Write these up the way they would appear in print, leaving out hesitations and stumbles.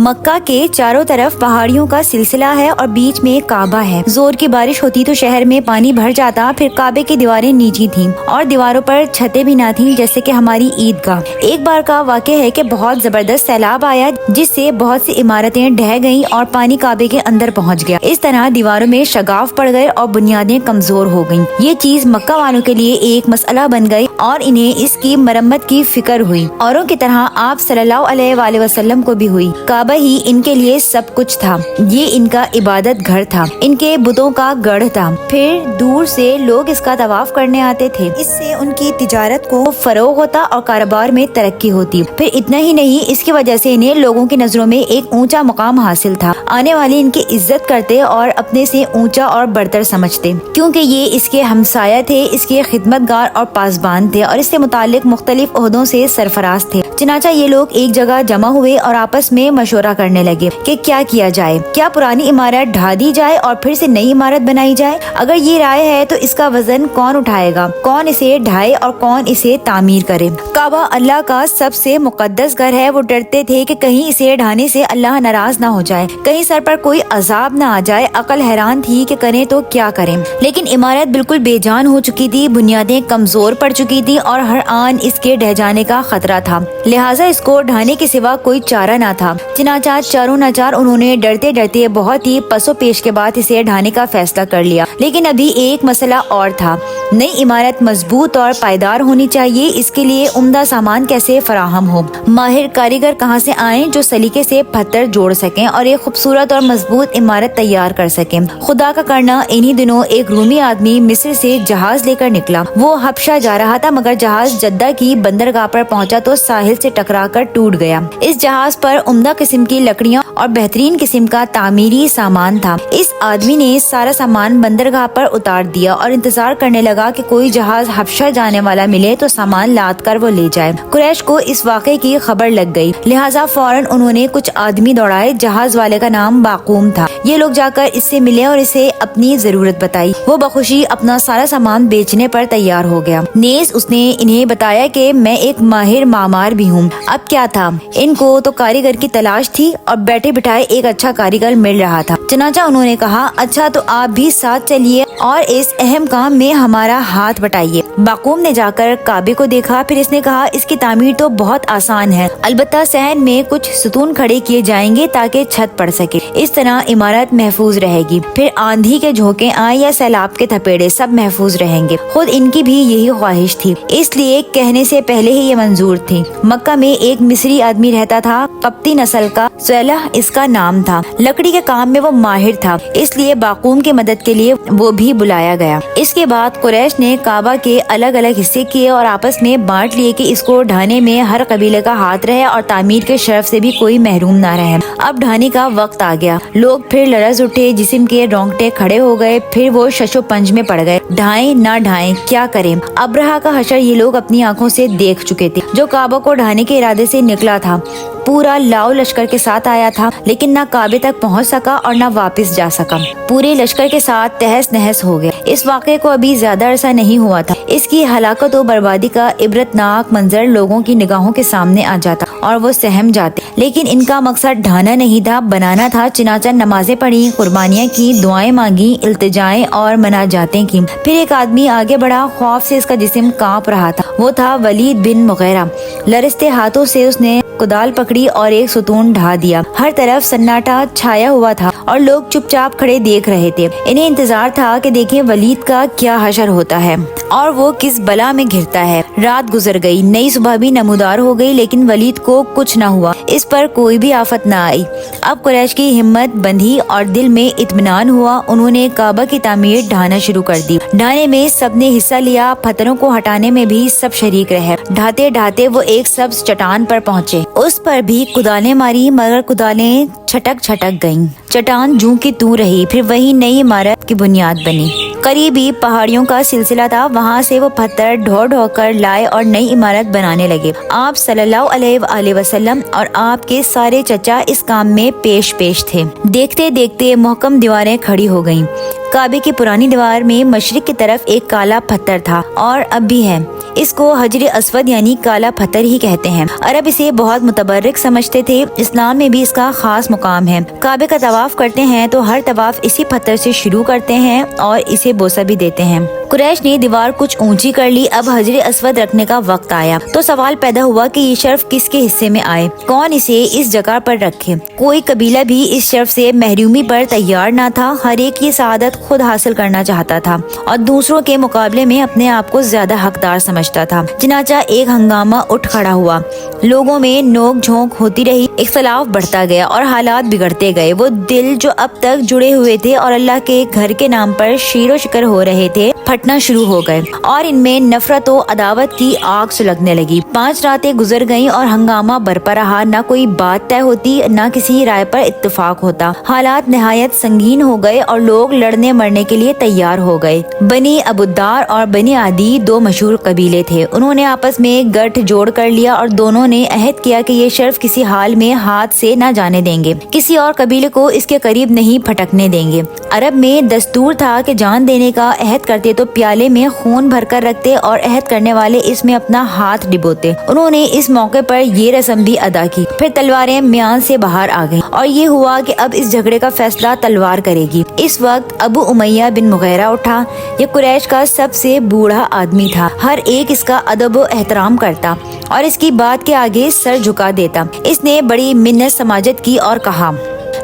مکہ کے چاروں طرف پہاڑیوں کا سلسلہ ہے اور بیچ میں کعبہ ہے۔ زور کی بارش ہوتی تو شہر میں پانی بھر جاتا، پھر کعبے کی دیواریں نیچی تھیں اور دیواروں پر چھتیں بھی نہ تھیں، جیسے کہ ہماری عیدگاہ۔ ایک بار کا واقعہ ہے کہ بہت زبردست سیلاب آیا جس سے بہت سی عمارتیں ڈھہ گئیں اور پانی کعبے کے اندر پہنچ گیا۔ اس طرح دیواروں میں شگاف پڑ گئے اور بنیادیں کمزور ہو گئیں۔ یہ چیز مکہ والوں کے لیے ایک مسئلہ بن گئی اور انہیں اس کی مرمت کی فکر ہوئی۔ اوروں کی طرح آپ صلی اللہ علیہ وآلہ وسلم کو بھی ہوئی۔ کعبہ ہی ان کے لیے سب کچھ تھا، یہ ان کا عبادت گھر تھا، ان کے بتوں کا گڑھ تھا۔ پھر دور سے لوگ اس کا طواف کرنے آتے تھے، اس سے ان کی تجارت کو فروغ ہوتا اور کاروبار میں ترقی ہوتی۔ پھر اتنا ہی نہیں، اس کی وجہ سے انہیں لوگوں کی نظروں میں ایک اونچا مقام حاصل تھا، آنے والے ان کی عزت کرتے اور اپنے سے اونچا اور برتر سمجھتے، کیونکہ یہ اس کے ہمسایہ تھے، اس کے خدمتگار اور پاسبان تھے اور اس سے متعلق مختلف عہدوں سے سرفراز تھے۔ چنانچہ یہ لوگ ایک جگہ جمع ہوئے اور آپس میں مشورہ کرنے لگے کہ کیا کیا جائے، کیا پرانی عمارت ڈھا دی جائے اور پھر سے نئی عمارت بنائی جائے؟ اگر یہ رائے ہے تو اس کا وزن کون اٹھائے گا، کون اسے ڈھائے اور کون اسے تعمیر کرے؟ کعبہ اللہ کا سب سے مقدس گھر ہے، وہ ڈرتے تھے کہ کہیں اسے ڈھانے سے اللہ ناراض نہ ہو جائے، کہیں سر پر کوئی عذاب نہ آ جائے۔ عقل حیران تھی کہ کریں تو کیا کریں، لیکن عمارت بالکل بے جان ہو چکی تھی، بنیادیں کمزور پڑ چکی تھی اور ہر آن اس کے ڈہ جانے کا خطرہ تھا، لہٰذا اس کو ڈھانے کے سوا کوئی چارہ نہ تھا۔ چنانچہ چاروں ناچار انہوں نے ڈرتے ڈرتے بہت ہی پس و پیش کے بعد اسے ڈھانے کا فیصلہ کر لیا، لیکن ابھی ایک مسئلہ اور تھا۔ نئی عمارت مضبوط اور پائیدار ہونی چاہیے، اس کے لیے عمدہ سامان کیسے فراہم ہو؟ ماہر کاریگر کہاں سے آئیں جو سلیقے سے پتھر جوڑ سکیں اور ایک خوبصورت اور مضبوط عمارت تیار کر سکیں؟ خدا کا کرنا، انہی دنوں ایک رومی آدمی مصر سے جہاز لے کر نکلا۔ وہ حبشہ جا رہا تھا، مگر جہاز جدہ کی بندرگاہ پر پہنچا تو ساحل سے ٹکرا کر ٹوٹ گیا۔ اس جہاز پر عمدہ قسم کی لکڑیاں اور بہترین قسم کا تعمیری سامان تھا۔ اس آدمی نے سارا سامان بندرگاہ پر اتار دیا اور انتظار کرنے لگا کہ کوئی جہاز حبشہ جانے والا ملے تو سامان لاد کر وہ لے جائے۔ قریش کو اس واقعے کی خبر لگ گئی، لہٰذا فوراً انہوں نے کچھ آدمی دوڑائے۔ جہاز والے کا نام باقوم تھا۔ یہ لوگ جا کر اس سے ملے اور اسے اپنی ضرورت بتائی۔ وہ بخوشی اپنا سارا سامان بیچنے پر تیار ہو گیا۔ نیز اس نے انہیں بتایا کہ میں ایک ماہر معمار بھی ہوں۔ اب کیا تھا، ان کو تو کاریگر کی تلاش تھی اور بیٹھے بٹھائے ایک اچھا کاریگر مل رہا تھا۔ چنانچہ انہوں نے کہا، اچھا تو آپ بھی ساتھ چلیے اور اس اہم کام میں ہمارا ہاتھ بٹائیے۔ باقوم نے جا کر کعبے کو دیکھا، پھر اس نے کہا، اس کی تعمیر تو بہت آسان ہے، البتہ صحن میں کچھ ستون کھڑے کیے جائیں گے تاکہ چھت پڑ سکے، اس طرح عمارت محفوظ رہے گی۔ پھر آندھی کے جھونکے آئیں یا سیلاب کے تھپیڑے، سب محفوظ رہیں گے۔ خود ان کی بھی یہی خواہش تھی، اس لیے کہنے سے پہلے ہی یہ منظور تھی۔ مکہ میں ایک مصری آدمی رہتا تھا، قبطی نسل کا، سیلح اس کا نام تھا۔ لکڑی کے کام میں وہ ماہر تھا، اس لیے باقوم کی مدد کے لیے وہ بھی بلایا گیا۔ اس کے بعد قریش نے کعبہ کے الگ الگ حصے کیے اور آپس میں بانٹ لیے کہ اس کو ڈھانے میں ہر قبیلے کا ہاتھ رہے اور تعمیر کے شرف سے بھی کوئی محروم نہ رہے۔ اب ڈھانے کا وقت آ گیا، لوگ پھر لرز اٹھے، جسم کے رونگٹے کھڑے ہو گئے، پھر وہ شش و پنج میں پڑ گئے، ڈھائیں نہ ڈھائیں کیا کریں؟ ابرہہ کا حشر یہ لوگ اپنی آنکھوں سے دیکھ چکے تھے، جو کعبہ کو ڈھانے کے ارادے سے نکلا تھا، پورا لاؤ لشکر کے ساتھ آیا تھا، لیکن نہ کعبے تک پہنچ سکا اور نہ واپس جا سکا، پورے لشکر کے ساتھ تہس نہس ہو گیا۔ اس واقعے کو ابھی زیادہ عرصہ نہیں ہوا تھا، اس کی ہلاکت و بربادی کا عبرتناک منظر لوگوں کی نگاہوں کے سامنے آ جاتا اور وہ سہم جاتے، لیکن ان کا مقصد ڈھانا نہیں تھا، بنانا تھا۔ چنانچہ نمازیں پڑھی، قربانیاں کی، دعائیں مانگی، التجائیں اور مناجاتیں کی۔ پھر ایک آدمی آگے بڑھا، خوف سے اس کا جسم کانپ رہا تھا، وہ تھا ولید بن مغیرہ۔ لرزتے ہاتھوں سے اس نے کدال پکڑی اور ایک ستون ڈھا دیا۔ ہر طرف سناٹا چھایا ہوا تھا اور لوگ چپ چاپ کھڑے دیکھ رہے تھے۔ انہیں انتظار تھا کہ دیکھیں ولید کا کیا حشر ہوتا ہے اور وہ کس بلا میں گھرتا ہے۔ رات گزر گئی، نئی صبح بھی نمودار ہو گئی، لیکن ولید کو کچھ نہ ہوا، اس پر کوئی بھی آفت نہ آئی۔ اب قریش کی ہمت بندھی اور دل میں اطمینان ہوا، انہوں نے کعبہ کی تعمیر ڈھانا شروع کر دی۔ ڈھانے میں سب نے حصہ لیا، پتھروں کو ہٹانے میں بھی سب شریک رہے۔ ڈھاتے ڈھاتے وہ ایک سبز چٹان پر پہنچے، اس پر بھی کدالیں ماری، مگر کدالیں چھٹک چھٹک گئیں، چٹان جوں کی توں رہی۔ پھر وہی نئی عمارت کی بنیاد بنی۔ قریب ہی پہاڑیوں کا سلسلہ تھا، وہاں سے وہ پتھر ڈھو ڈھو کر لائے اور نئی عمارت بنانے لگے۔ آپ صلی اللہ علیہ وآلہ وسلم اور آپ کے سارے چچا اس کام میں پیش تھے۔ دیکھتے دیکھتے محکم دیواریں کھڑی ہو گئیں، کعبے کی پرانی دیوار میں مشرق کی طرف ایک کالا پتھر تھا اور اب بھی ہے۔ اس کو حجر اسود یعنی کالا پتھر ہی کہتے ہیں۔ عرب اسے بہت متبرک سمجھتے تھے۔ اسلام میں بھی اس کا خاص مقام ہے۔ کعبے کا طواف کرتے ہیں تو ہر طواف اسی پتھر سے شروع کرتے ہیں اور اسے بوسہ بھی دیتے ہیں۔ قریش نے دیوار کچھ اونچی کر لی۔ اب حجر اسود رکھنے کا وقت آیا تو سوال پیدا ہوا کہ یہ شرف کس کے حصے میں آئے، کون اسے اس جگہ پر رکھے۔ کوئی قبیلہ بھی اس شرف سے محرومی پر تیار نہ تھا۔ ہر ایک یہ سعادت خود حاصل کرنا چاہتا تھا اور دوسروں کے مقابلے میں اپنے آپ کو زیادہ حقدار سمجھتا تھا۔ چنانچہ ایک ہنگامہ اٹھ کھڑا ہوا، لوگوں میں نوک جھونک ہوتی رہی، اختلاف بڑھتا گیا اور حالات بگڑتے گئے۔ وہ دل جو اب تک جڑے ہوئے تھے اور اللہ کے گھر کے نام پر شیر و شکر ہو رہے تھے، پھٹنا شروع ہو گئے اور ان میں نفرت و عداوت کی آگ سلگنے لگی۔ 5 راتیں گزر گئیں اور ہنگامہ برپا رہا۔ نہ کوئی بات طے ہوتی، نہ کسی رائے پر اتفاق ہوتا۔ حالات نہایت سنگین ہو گئے اور لوگ لڑنے مرنے کے لیے تیار ہو گئے۔ بنی ابودار اور بنی عدی 2 مشہور قبیلے تھے۔ انہوں نے آپس میں گٹھ جوڑ کر لیا اور دونوں نے عہد کیا کہ یہ شرف کسی حال میں ہاتھ سے نہ جانے دیں گے، کسی اور قبیلے کو اس کے قریب نہیں پھٹکنے دیں گے۔ عرب میں دستور تھا کہ جان دینے کا عہد کرتے تو پیالے میں خون بھر کر رکھتے اور عہد کرنے والے اس میں اپنا ہاتھ ڈبوتے۔ انہوں نے اس موقع پر یہ رسم بھی ادا کی۔ پھر تلواریں میان سے باہر آ گئیں اور یہ ہوا کہ اب اس جھگڑے کا فیصلہ تلوار کرے گی۔ اس وقت ابو امیہ بن مغیرہ اٹھا۔ یہ قریش کا سب سے بوڑھا آدمی تھا۔ ہر ایک اس کا ادب و احترام کرتا اور اس کی بات کے آگے سر جھکا دیتا۔ اس نے بڑی منت سماجت کی اور کہا،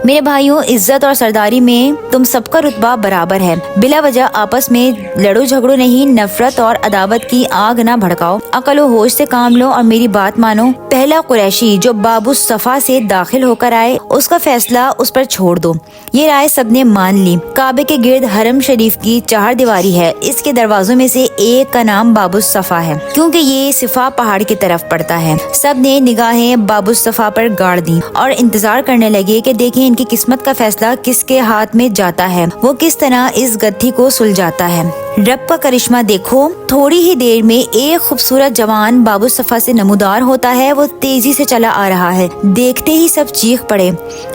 میرے بھائیوں، عزت اور سرداری میں تم سب کا رتبہ برابر ہے۔ بلا وجہ آپس میں لڑو جھگڑو نہیں، نفرت اور عداوت کی آگ نہ بھڑکاؤ، عقل و ہوش سے کام لو اور میری بات مانو۔ پہلا قریشی جو باب الصفا سے داخل ہو کر آئے، اس کا فیصلہ اس پر چھوڑ دو۔ یہ رائے سب نے مان لی۔ کعبے کے گرد حرم شریف کی 4 دیواری ہے۔ اس کے دروازوں میں سے ایک کا نام باب الصفا ہے کیونکہ یہ صفا پہاڑ کی طرف پڑتا ہے۔ سب نے نگاہیں باب الصفا پر گاڑ دی اور انتظار کرنے لگے کہ دیکھیں ان کی قسمت کا فیصلہ کس کے ہاتھ میں جاتا ہے، وہ کس طرح اس گتھی کو سلجھاتا ہے۔ رب کا کرشمہ دیکھو، تھوڑی ہی دیر میں ایک خوبصورت جوان باب الصفا سے نمودار ہوتا ہے۔ وہ تیزی سے چلا آ رہا ہے۔ دیکھتے ہی سب چیخ پڑے،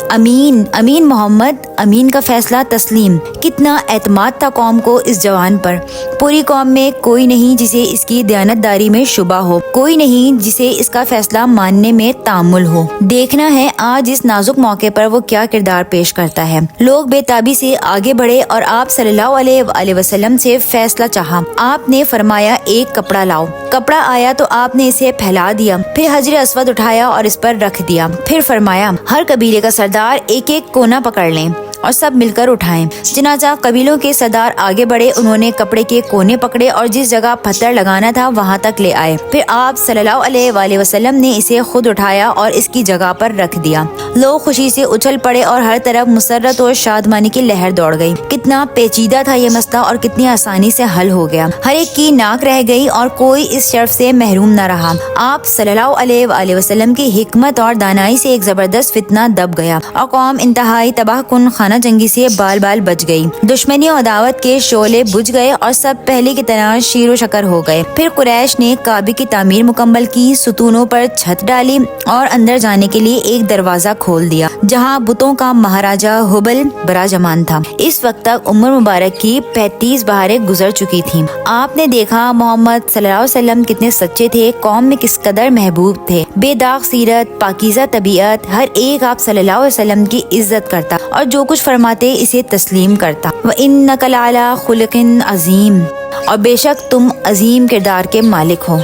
امین امین محمد، امین کا فیصلہ تسلیم۔ کتنا اعتماد تھا قوم کو اس جوان پر۔ پوری قوم میں کوئی نہیں جسے اس کی دیانتداری میں شبہ ہو، کوئی نہیں جسے اس کا فیصلہ ماننے میں تامل ہو۔ دیکھنا ہے آج اس نازک موقع پر وہ کیا کردار پیش کرتا ہے۔ لوگ بے تابی سے آگے بڑھے اور آپ صلی اللہ علیہ وآلہ وسلم سے فیصلہ چاہا۔ آپ نے فرمایا، ایک کپڑا لاؤ۔ کپڑا آیا تو آپ نے اسے پھیلا دیا، پھر حجر اسود اٹھایا اور اس پر رکھ دیا۔ پھر فرمایا، ہر قبیلے کا سردار ایک ایک کونا پکڑ لیں اور سب مل کر اٹھائیں۔ چنانچہ قبیلوں کے سردار آگے بڑھے، انہوں نے کپڑے کے کونے پکڑے اور جس جگہ پتھر لگانا تھا وہاں تک لے آئے۔ پھر آپ صلی اللہ علیہ وآلہ وسلم نے اسے خود اٹھایا اور اس کی جگہ پر رکھ دیا۔ لوگ خوشی سے اچھل پڑے اور ہر طرف مسرت اور شادمانی کی لہر دوڑ گئی۔ کتنا پیچیدہ تھا یہ مسئلہ اور کتنی آسانی سے حل ہو گیا۔ ہر ایک کی ناک رہ گئی اور کوئی اس شرف سے محروم نہ رہا۔ آپ صلی اللہ علیہ وآلہ وسلم کی حکمت اور دانائی سے ایک زبردست فتنہ دب گیا اور قوم انتہائی تباہ کن خانہ جنگی سے بال بال بچ گئی۔ دشمنی اور عداوت کے شعلے بجھ گئے اور سب پہلے کی طرح شیر و شکر ہو گئے۔ پھر قریش نے کعبے کی تعمیر مکمل کی، ستونوں پر چھت ڈالی اور اندر جانے کے لیے ایک دروازہ کھول دیا جہاں بتوں کا مہاراجہ ہبل براجمان تھا۔ اس وقت تک عمر مبارک کی 35 بہاریں گزر چکی تھیں۔ آپ نے دیکھا محمد صلی اللہ علیہ وسلم کتنے سچے تھے، قوم میں کس قدر محبوب تھے، بے داغ سیرت، پاکیزہ طبیعت، ہر ایک آپ صلی اللہ علیہ وسلم کی عزت کرتا اور جو کچھ فرماتے اسے تسلیم کرتا۔ وَإِنَّكَ لَعَلَىٰ خُلُقٍ عَظِيمٍ، اور بے شک تم عظیم کردار کے مالک ہو۔